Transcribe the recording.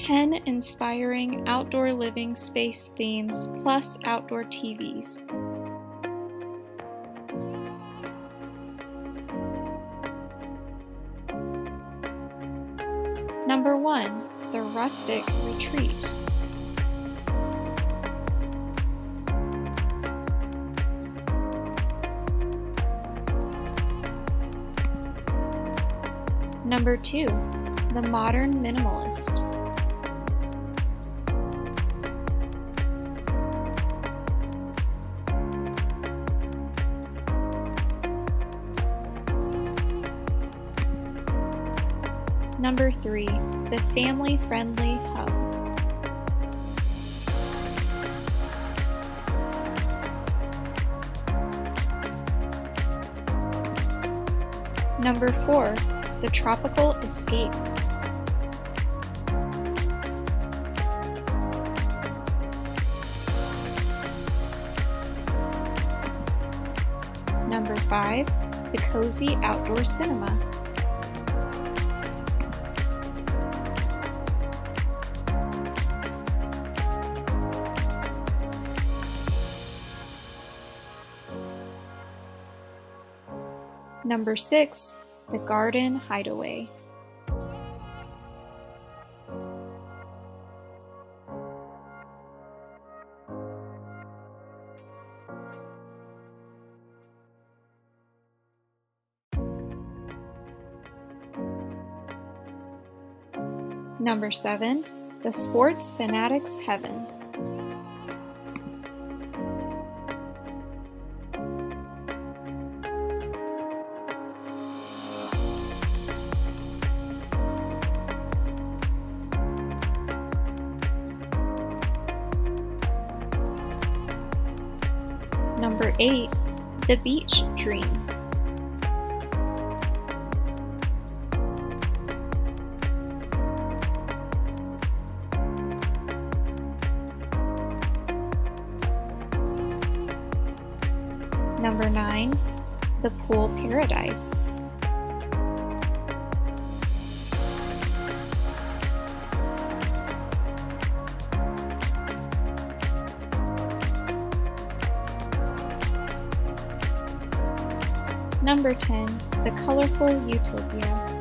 10 inspiring outdoor living space themes plus outdoor TVs. Number 1. The Rustic Retreat. Number 2. The Modern Minimalist. Number 3. The Family-Friendly Hub. Number 4. The Tropical Escape. Number 5. The Cozy Outdoor Cinema. Number 6. The Garden Hideaway. Number 7. The Sports Fanatic's Heaven. Number 8. The Beach Dream. Number 9. The Pool Paradise. Number 10. The Colorful Utopia.